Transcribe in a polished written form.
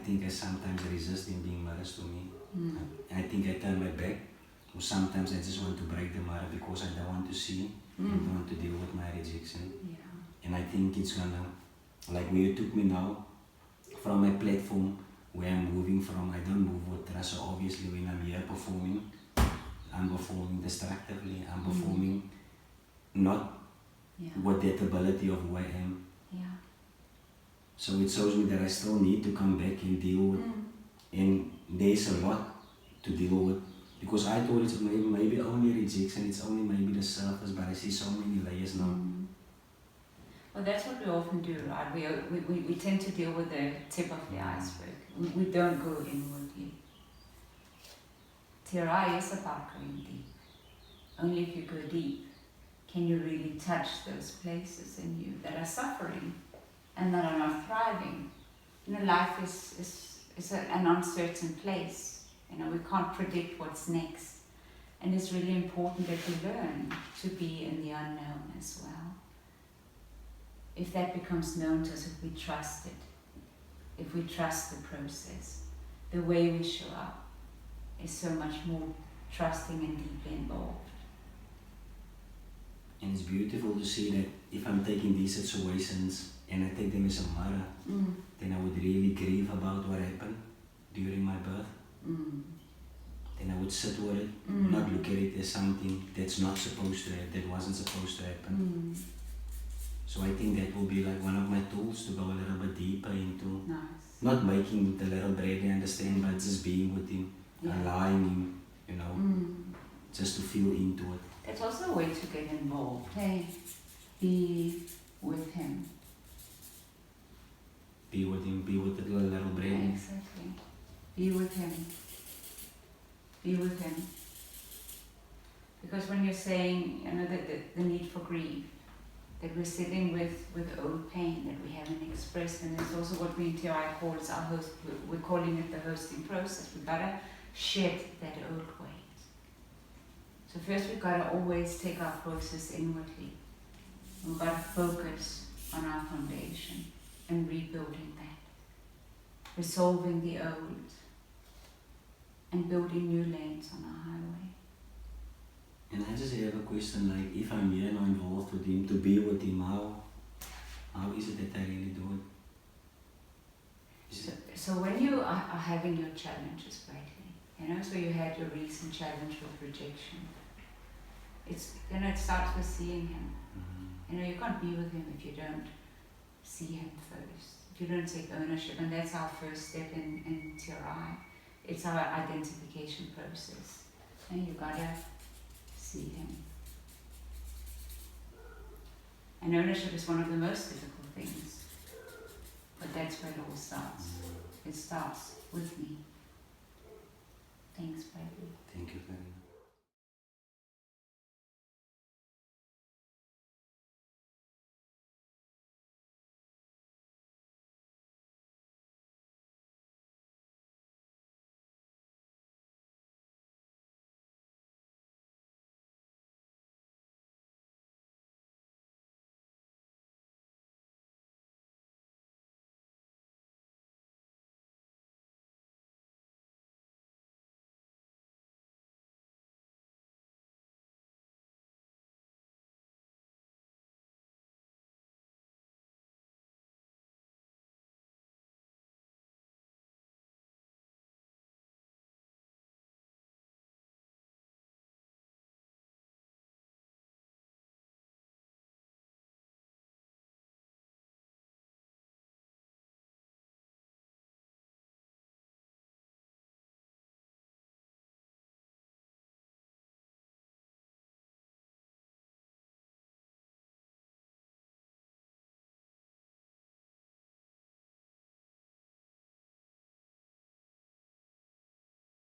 think I sometimes resist them being mirrors to me. I think I turn my back, or sometimes I just want to break the mirror because I don't want to see and don't want to deal with my rejection. And I think it's gonna, like where you took me now, from my platform, where I'm moving from, I don't move with trust. So obviously when I'm here performing, I'm performing destructively, I'm performing not with that ability of who I am. So it shows me that I still need to come back and deal with, and there's a lot to deal with. Because I thought it's maybe only rejection, it's only maybe the surface, but I see so many layers now. Well, that's what we often do, right? We tend to deal with the tip of the iceberg. We don't go inwardly. TRI is about going deep. Only if you go deep can you really touch those places in you that are suffering and that are not thriving. You know, life is an uncertain place. You know, we can't predict what's next. And it's really important that we learn to be in the unknown as well. If that becomes known to us, if we trust it, if we trust the process, the way we show up is so much more trusting and deeply involved. And it's beautiful to see that if I'm taking these situations and I take them as a mirror, then I would really grieve about what happened during my birth. Then I would sit with it, not look at it as something that's not supposed to happen, that wasn't supposed to happen. So I think that will be like one of my tools to go a little bit deeper into, not making the little baby understand, but just being with him, allowing him, you know, just to feel into it. That's also a way to get involved. Hey, be with him. Be with him, be with the little baby. Exactly. Be with him. Be with him. Because when you're saying, you know, the need for grief, that we're sitting with old pain that we haven't expressed, and it's also what we in TI call our host. We're calling it the hosting process. We've got to shed that old weight. So first we've got to always take our process inwardly. We've got to focus on our foundation and rebuilding that, resolving the old, and building new lanes on our highway. And I just have a question, like if I'm here now involved with him, to be with him, how is it that I really do it? So when you are having your challenges lately, you know, so you had your recent challenge with rejection, it's, you know, it starts with seeing him. You know, you can't be with him if you don't see him first, if you don't take ownership, and that's our first step in TRI. It's our identification process, and you gotta see him. And ownership is one of the most difficult things, but that's where it all starts. It starts with me. Thanks, baby. Thank you, Karina.